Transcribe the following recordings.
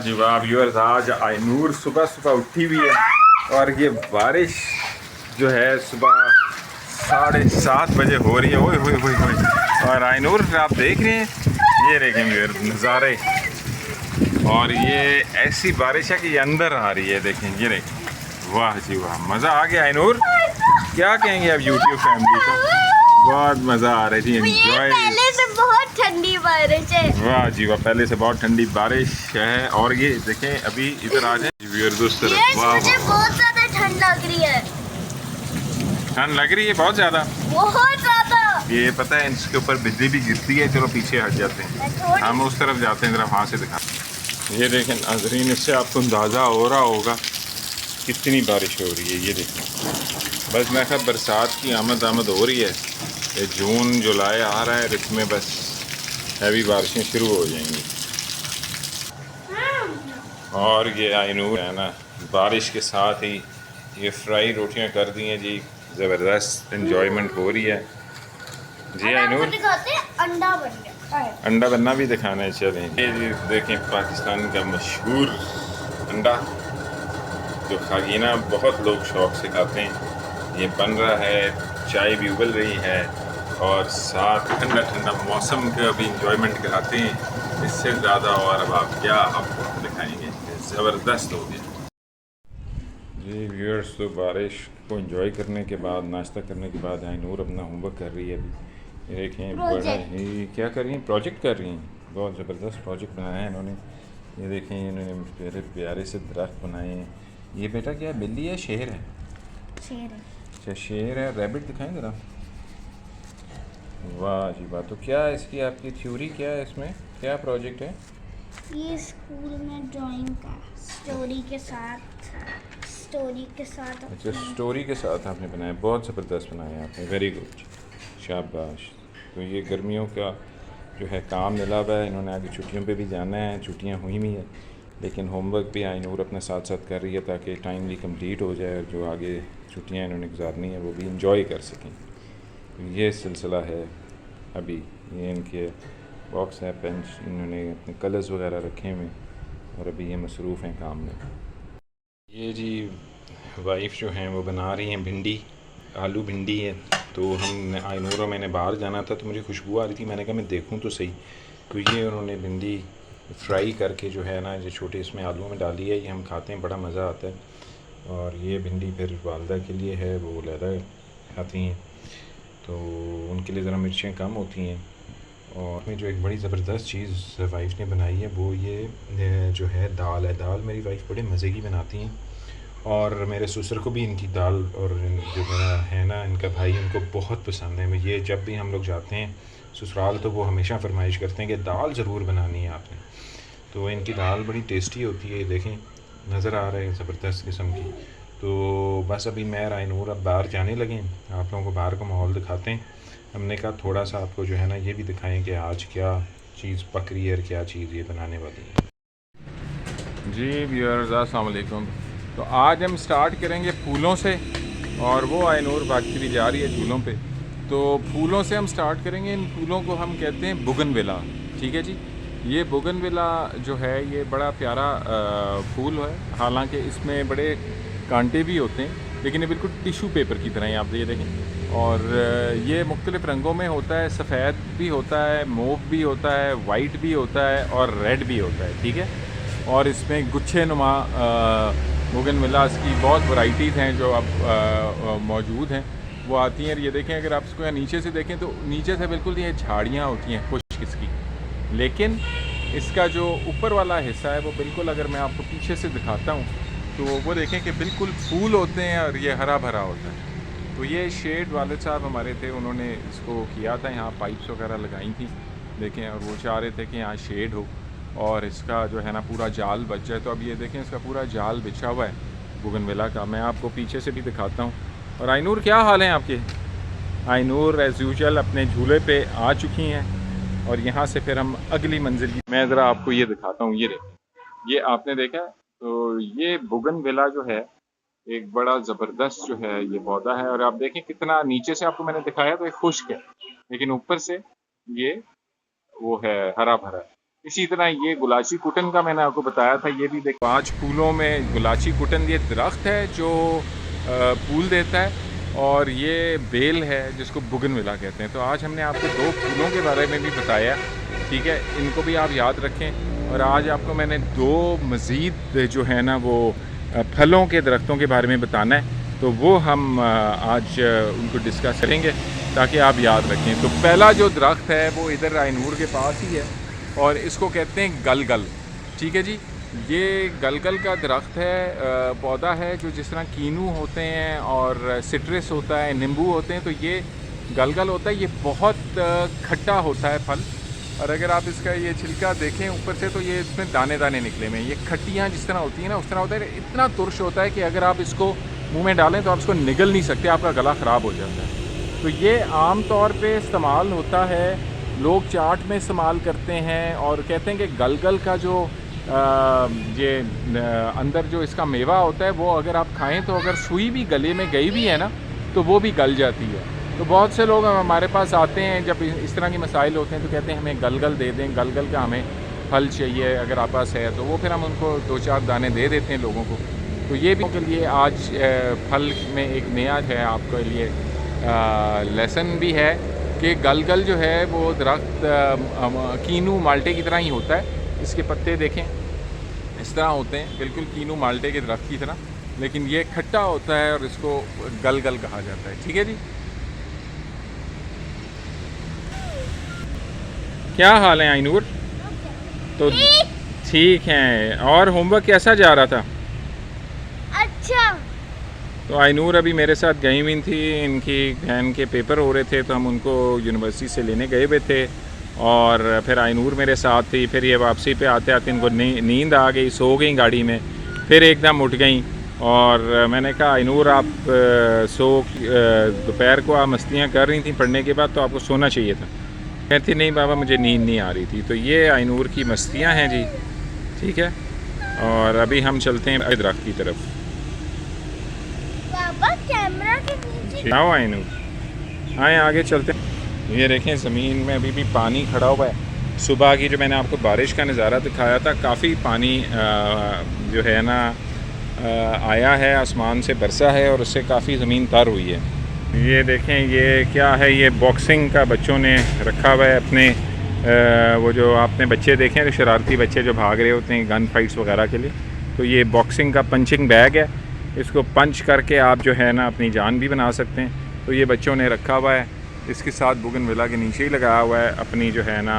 जी वाह व्यूअर्स, आज आइनूर सुबह सुबह उठी हुई है और ये बारिश जो है सुबह 7:30 बजे हो रही है। ओए होए होए होए। और आइनूर आप देख रहे हैं, ये देखें व्यूअर्स नज़ारे, और ये ऐसी बारिश है कि ये अंदर आ रही है। देखें ये देखें, वाह जी वाह, मज़ा आ गया। आइनूर क्या कहेंगे अब यूट्यूब फैमिली को? बहुत मज़ा आ रही थी, एंजॉय। पहले से बहुत ठंडी बारिश है। वाह जी वाह, पहले से बहुत ठंडी बारिश है। और ये देखें अभी इधर आ जाए व्यूअर्स उस तरफ। वाह मुझे बहुत ज्यादा ठंड लग रही है। ठंड लग रही है बहुत ज़्यादा, बहुत ज्यादा। ये पता है इसके ऊपर बिजली भी गिरती है। चलो पीछे हट जाते हैं, हम उस तरफ जाते हैं, जरा वहाँ से दिखा। ये देखें नाज़रीन, इससे आपको अंदाज़ा हो रहा होगा कितनी बारिश हो रही है। ये देखें, बस मैं कहा बरसात की आमद हो रही है। ये जून जुलाई आ रहा है, इसमें बस हैवी बारिशें शुरू हो जाएंगी। और ये आइनूर है ना, बारिश के साथ ही ये फ्राई रोटियां कर दी हैं जी, ज़बरदस्त एंजॉयमेंट हो रही है जी। आइनूर अंडा बन गया, अंडा बनना भी दिखाना है। चलें ये जी देखें, पाकिस्तान का मशहूर अंडा जो खागीना बहुत लोग शौक़ से खाते हैं, ये बन रहा है। चाय भी उबल रही है और साथ ठंडा ठंडा मौसम का भी इंजॉयमेंट कराते हैं। इससे ज़्यादा और अब आप क्या आपको दिखाएंगे, ज़बरदस्त हो गया जी व्यूअर्स। तो बारिश को एंजॉय करने के बाद, नाश्ता करने के बाद आइनूर अपना होमवर्क कर रही है अभी। ये देखें बड़ा ही क्या कर रही हैं, प्रोजेक्ट कर रही हैं। बहुत ज़बरदस्त प्रोजेक्ट बनाया है इन्होंने। ये देखें इन्होंने प्यारे प्यारे से दरख्त बनाए हैं। ये बेटा क्या है, बिल्ली है शेर है? शेर है। अच्छा शेर है। रैबिट दिखाएं ज़रा। वाह जी वाह। तो क्या है इसकी, आपकी थ्योरी क्या है, इसमें क्या प्रोजेक्ट है? ये स्कूल में ड्राइंग का स्टोरी के साथ अच्छा स्टोरी के साथ आपने बनाया, बहुत ज़बरदस्त बनाया आपने, वेरी गुड, शाबाश। तो ये गर्मियों का जो है काम मिला हुआ है, इन्होंने आगे छुट्टियों पे भी जाना है। छुट्टियां हुई भी है लेकिन होमवर्क भी आइनूर अपने साथ साथ कर रही है ताकि टाइमली कंप्लीट हो जाए और जो आगे छुट्टियां इन्होंने गुजारनी है वो भी इंजॉय कर सकें। तो ये सिलसिला है अभी। ये इनके बॉक्स है, पेन, इन्होंने अपने कलर्स वगैरह रखे हुए और अभी ये मसरूफ़ हैं काम में। ये जी वाइफ जो हैं वो बना रही हैं भिंडी, आलू भिंडी है। तो हम आइनूर और मैंने बाहर जाना था तो मुझे खुशबू आ रही थी, मैंने कहा मैं देखूं तो सही। तो ये उन्होंने भिंडी फ्राई करके जो है ना, जो छोटे इसमें आलू में डाली है, ये हम खाते हैं, बड़ा मज़ा आता है। और ये भिंडी फिर वालदा के लिए है, वो लहदा खाती हैं तो उनके लिए ज़रा मिर्चें कम होती हैं। और में जो एक बड़ी ज़बरदस्त चीज़ वाइफ ने बनाई है वो ये जो है दाल है। दाल मेरी वाइफ बड़े मज़े की बनाती हैं और मेरे ससुर को भी इनकी दाल, और जो मेरा है ना इनका भाई, उनको बहुत पसंद है। ये जब भी हम लोग जाते हैं ससुराल तो वो हमेशा फरमाइश करते हैं कि दाल ज़रूर बनानी है आपने। तो इनकी दाल बड़ी टेस्टी होती है, देखें नज़र आ रहा है ज़बरदस्त किस्म की। तो बस अभी मैं राइनूर अब बाहर जाने लगे, आप लोगों को बाहर का माहौल दिखाते हैं। हमने कहा थोड़ा सा आपको जो है ना ये भी दिखाएं कि आज क्या चीज़ पक रही है और क्या चीज़ ये बनाने वाली है जी व्यूअर्स। अस्सलाम वालेकुम। तो आज हम स्टार्ट करेंगे फूलों से, और वो आइनूर भागती भी जा रही है झूलों पे। तो फूलों से हम स्टार्ट करेंगे। इन फूलों को हम कहते हैं बुगनविला, ठीक है जी। ये बुगनविला जो है ये बड़ा प्यारा फूल है, हालांकि इसमें बड़े कांटे भी होते हैं लेकिन ये बिल्कुल टिशू पेपर की तरह है, आप ये देखें। और ये मुख्तलिफ़ रंगों में होता है, सफ़ेद भी होता है, मोव भी होता है, वाइट भी होता है और रेड भी होता है, ठीक है। और इसमें गुच्छे नुमा बोगनविलास की बहुत वैरायटीज़ हैं जो अब मौजूद हैं, वो आती हैं। ये देखें, अगर आप इसको यहाँ नीचे से देखें तो नीचे से बिल्कुल ये झाड़ियाँ होती हैं खुश्क इसकी, लेकिन इसका जो ऊपर वाला हिस्सा है वो बिल्कुल, अगर मैं आपको पीछे से दिखाता हूँ तो वो देखें कि बिल्कुल फूल होते हैं और ये हरा भरा होता है। तो ये शेड वालिद साहब हमारे थे, उन्होंने इसको किया था, यहाँ पाइप्स वगैरह लगाई थी देखें, और वो चाह रहे थे कि यहाँ शेड हो और इसका जो है ना पूरा जाल बच जाए। तो अब ये देखें इसका पूरा जाल बिछा हुआ है बुगनविला का। मैं आपको पीछे से भी दिखाता हूँ। और आइनूर क्या हाल है आपके? आइनूर एज़ यूजुअल अपने झूले पे आ चुकी हैं और यहाँ से फिर हम अगली मंजिल की, मैं ज़रा आपको ये दिखाता हूँ। ये देखें, ये आपने देखा है, तो ये बुगनविला जो है एक बड़ा ज़बरदस्त जो है ये पौधा है। और आप देखें कितना नीचे से आपको मैंने दिखाया तो ये खुश्क है, लेकिन ऊपर से ये वो है हरा भरा है। इसी तरह ये गुलाची कुटन का मैंने आपको बताया था, ये भी देख 5 फूलों में गुलाची कुटन ये दरख्त है जो फूल देता है, और ये बेल है जिसको बुगनविला कहते हैं। तो आज हमने आपको 2 फूलों के बारे में भी बताया, ठीक है, इनको भी आप याद रखें। और आज आपको मैंने 2 मज़ीद जो है ना वो फलों के दरख्तों के बारे में बताना है, तो वो हम आज उनको डिस्कस करेंगे ताकि आप याद रखें। तो पहला जो दरख्त है वो इधर आइनूर के पास ही है और इसको कहते हैं गलगल, ठीक है जी। ये गलगल का दरख्त है, पौधा है जो जिस तरह कीनू होते हैं और सिट्रस होता है, नींबू होते हैं, तो ये गलगल होता है। ये बहुत खट्टा होता है फल, और अगर आप इसका ये छिलका देखें ऊपर से तो ये इसमें दाने दाने निकले हुए हैं। ये खट्टियाँ जिस तरह होती हैं ना उस तरह होता है, इतना तुर्श होता है कि अगर आप इसको मुंह में डालें तो आप इसको निगल नहीं सकते, आपका गला ख़राब हो जाता है। तो ये आम तौर पे इस्तेमाल होता है, लोग चाट में इस्तेमाल करते हैं और कहते हैं कि गलगल का जो ये अंदर जो इसका मेवा होता है वो अगर आप खाएं तो अगर सुई भी गले में गई भी है ना तो वो भी गल जाती है। तो बहुत से लोग हमारे पास आते हैं जब इस तरह के मसाइल होते हैं तो कहते हैं हमें गलगल दे दें, गलगल का हमें फल चाहिए अगर आप पास है, तो वो फिर हम उनको 2-4 दाने दे देते हैं लोगों को। तो ये भी के लिए आज फल में एक नया है आपके लिए लेसन भी है कि गलगल जो है वो दरख्त कीनू माल्टे की तरह ही होता है। इसके पत्ते देखें इस तरह होते हैं, बिल्कुल कीनू माल्टे के दरख्त की तरह, लेकिन ये खट्टा होता है और इसको गलगल कहा जाता है, ठीक है जी। क्या हाल है आइनूर? तो ठीक है, और होमवर्क कैसा जा रहा था? अच्छा। तो आइनूर अभी मेरे साथ गई हुई थी, इनकी बहन के पेपर हो रहे थे तो हम उनको यूनिवर्सिटी से लेने गए हुए थे, और फिर आइनूर मेरे साथ थी। फिर ये वापसी पे आते आते इनको नींद आ गई, सो गई गाड़ी में, फिर एकदम उठ गई। और मैंने कहा आइनूर आप दोपहर को आप मस्तियाँ कर रही थी पढ़ने के बाद, तो आपको सोना चाहिए था। कहती नहीं बाबा मुझे नींद नहीं आ रही थी। तो ये आइनूर की मस्तियाँ हैं जी, ठीक है। और अभी हम चलते हैं दरख्त की तरफ। पापा कैमरा के नीचे आओ आइनूर, आए आगे चलते हैं। ये देखें ज़मीन में अभी भी पानी खड़ा हुआ है। सुबह की जो मैंने आपको बारिश का नज़ारा दिखाया था, काफ़ी पानी जो है ना आया है, आसमान से बरसा है और उससे काफ़ी ज़मीन तर हुई है। ये देखें ये क्या है, ये बॉक्सिंग का बच्चों ने रखा हुआ है अपने वो जो आपने बच्चे देखे हैं शरारती बच्चे जो भाग रहे होते हैं गन फाइट्स वगैरह के लिए, तो ये बॉक्सिंग का पंचिंग बैग है। इसको पंच करके आप जो है ना अपनी जान भी बना सकते हैं। तो ये बच्चों ने रखा हुआ है, इसके साथ बुगनविला के नीचे ही लगाया हुआ है अपनी जो है ना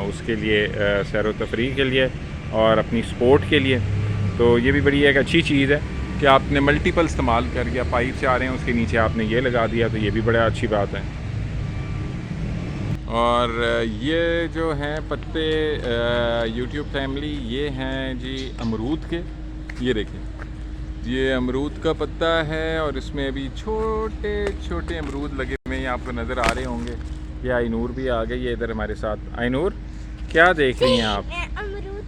उसके लिए सैर व तफरीह के लिए और अपनी स्पोर्ट के लिए। तो ये भी बड़ी एक अच्छी चीज़ है कि आपने मल्टीपल इस्तेमाल कर गया, पाइप से आ रहे हैं उसके नीचे आपने ये लगा दिया, तो ये भी बड़ा अच्छी बात है। और ये जो हैं पत्ते यूट्यूब फैमिली, ये हैं जी अमरूद के, ये देखें ये अमरूद का पत्ता है और इसमें अभी छोटे छोटे अमरूद लगे हुए हैं, आपको नज़र आ रहे होंगे। ये आइनूर भी आ गई है इधर हमारे साथ। आइनूर क्या देख रही हैं आप? अमरूद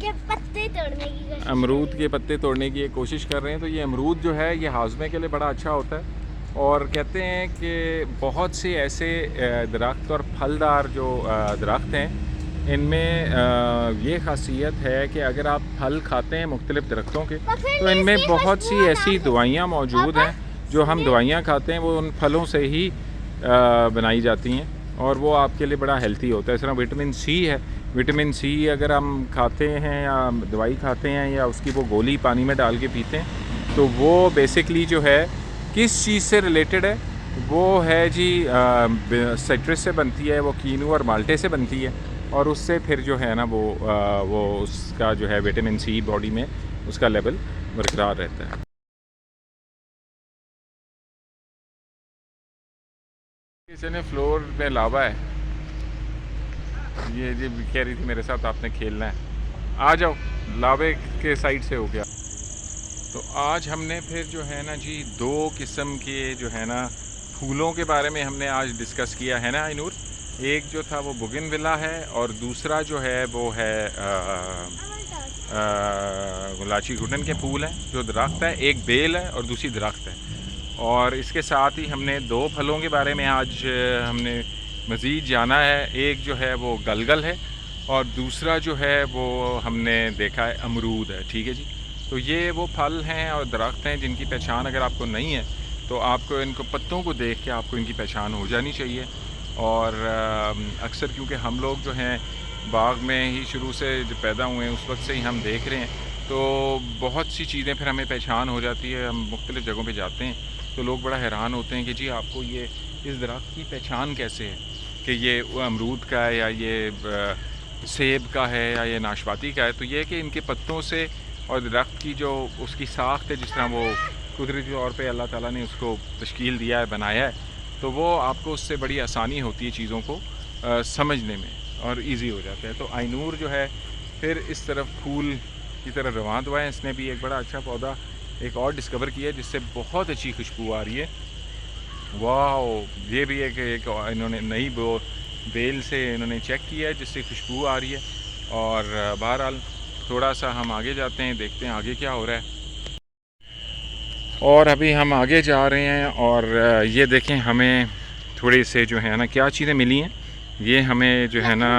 के पत्ते तोड़ने की कोशिश, अमरूद के पत्ते तोड़ने की कोशिश कर रहे हैं। तो ये अमरूद जो है ये हाजमे के लिए बड़ा अच्छा होता है, और कहते हैं कि बहुत से ऐसे दरख्त और फलदार जो दरख्त हैं इनमें ये खासियत है कि अगर आप फल खाते हैं मुख्तलिफ़ दरख्तों के तो इनमें बहुत सी ऐसी दवाइयाँ मौजूद हैं जो हम दवाइयाँ खाते हैं वो उन फलों से ही बनाई जाती हैं, और वो आपके लिए बड़ा हेल्थी होता है। इस तरह विटामिन सी है, विटामिन सी अगर हम खाते हैं या दवाई खाते हैं या उसकी वो गोली पानी में डाल के पीते हैं तो वो बेसिकली जो है किस चीज़ से रिलेटेड है, वो है जी सिट्रस से बनती है, वो कीनू और माल्टे से बनती है, और उससे फिर जो है ना वो उसका जो है विटामिन सी बॉडी में उसका लेवल बरकरार रहता है। किसी ने फ्लोर पे लावा है, ये जी कह रही थी मेरे साथ आपने खेलना है, आ जाओ लावे के साइड से हो गया। तो आज हमने फिर जो है ना जी 2 किस्म के जो है ना फूलों के बारे में हमने आज डिस्कस किया है ना आइनूर। एक जो था वो बुगनविला है और दूसरा जो है वो है गुलाची कुटन के फूल हैं जो दरख्त है, एक बेल है और दूसरी दरख्त है। और इसके साथ ही हमने 2 फलों के बारे में आज हमने मज़ीद जाना है। एक जो है वो गलगल है और दूसरा जो है वो हमने देखा है अमरूद है, ठीक है जी। तो ये वो फल हैं और दरख्त हैं जिनकी पहचान अगर आपको नहीं है तो आपको इनको पत्तों को देख के आपको इनकी पहचान हो जानी चाहिए। और अक्सर क्योंकि हम लोग जो हैं बाग में ही शुरू से जो पैदा हुए हैं उस वक्त से ही हम देख रहे हैं, तो बहुत सी चीज़ें फिर हमें पहचान हो जाती है। हम मुख्तलिफ़ जगहों पे जाते हैं तो लोग बड़ा हैरान होते हैं कि जी आपको ये इस दरख्त की पहचान कैसे है कि ये अमरूद का है या ये सेब का है या ये नाशपाती का है। तो ये कि इनके पत्तों से और दरख्त की जो उसकी साख्त है, जिस तरह वो कुदरती तौर पे अल्लाह ताला ने उसको तश्कील दिया है, बनाया है, तो वो आपको उससे बड़ी आसानी होती है चीज़ों को समझने में और इजी हो जाता है। तो आइनूर जो है फिर इस तरफ फूल की तरफ रवान हुआ है। इसने भी एक बड़ा अच्छा पौधा एक और डिस्कवर किया है जिससे बहुत अच्छी खुशबू आ रही है। वाह, ये भी एक इन्होंने नई बेल से इन्होंने चेक किया है जिससे खुशबू आ रही है। और बहरहाल थोड़ा सा हम आगे जाते हैं, देखते हैं आगे क्या हो रहा है। और अभी हम आगे जा रहे हैं और ये देखें हमें थोड़े से जो है ना क्या चीज़ें मिली हैं। ये हमें जो है ना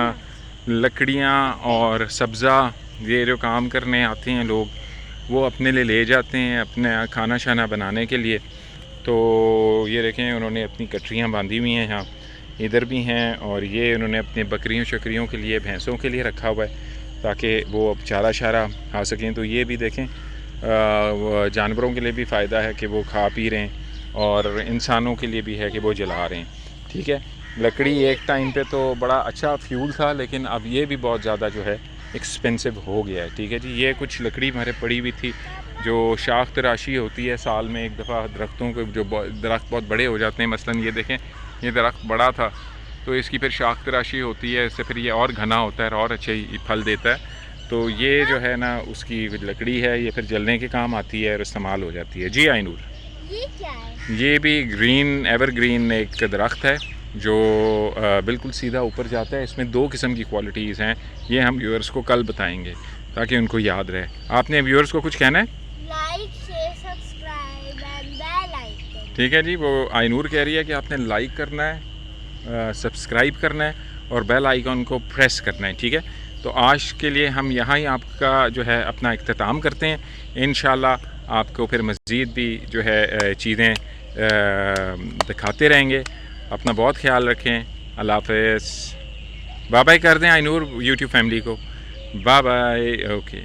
लकड़ियाँ और सब्ज़ा, ये जो काम करने आते हैं लोग वो अपने लिए ले जाते हैं अपने खाना शाना बनाने के लिए। तो ये देखें उन्होंने अपनी कटरियाँ बांधी हुई हैं, यहाँ इधर भी हैं, और ये उन्होंने अपने बकरियों शकरियों के लिए, भैंसों के लिए रखा हुआ है ताकि वो अब चारा शारा खा सकें। तो ये भी देखें जानवरों के लिए भी फ़ायदा है कि वो खा पी रहे हैं और इंसानों के लिए भी है कि वो जला रहे हैं, ठीक है। लकड़ी एक टाइम पे तो बड़ा अच्छा फ्यूल था, लेकिन अब ये भी बहुत ज़्यादा जो है एक्सपेंसिव हो गया है, ठीक है जी। ये कुछ लकड़ी हमारे पड़ी हुई थी जो शाख तराशी होती है साल में एक दफ़ा दरख्तों के, जो दरख्त बहुत बड़े हो जाते हैं। मसलन ये देखें ये दरख्त बड़ा था तो इसकी फिर शाख तराशी होती है, इससे फिर ये और घना होता है और अच्छे फल देता है। तो ये जो है ना उसकी लकड़ी है, ये फिर जलने के काम आती है और इस्तेमाल हो जाती है। जी आइनूर, ये क्या है? ये भी ग्रीन एवरग्रीन एक दरख्त है जो बिल्कुल सीधा ऊपर जाता है। इसमें 2 किस्म की क्वालिटीज़ हैं, ये हम व्यूअर्स को कल बताएंगे ताकि उनको याद रहे। आपने व्यूअर्स को कुछ कहना है? Like, share, subscribe and bell icon. ठीक है जी, वो आइनूर कह रही है कि आपने लाइक करना है, सब्सक्राइब करना है और बेल आइकन को प्रेस करना है, ठीक है। तो आज के लिए हम यहाँ ही आपका जो है अपना इख्तिताम करते हैं। इंशाल्लाह आपको फिर मज़ीद भी जो है चीज़ें दिखाते रहेंगे। अपना बहुत ख्याल रखें। अल्लाह हाफ़िज़। बाय बाय कर दें आइनूर यूट्यूब फैमिली को। Bye bye. ओके।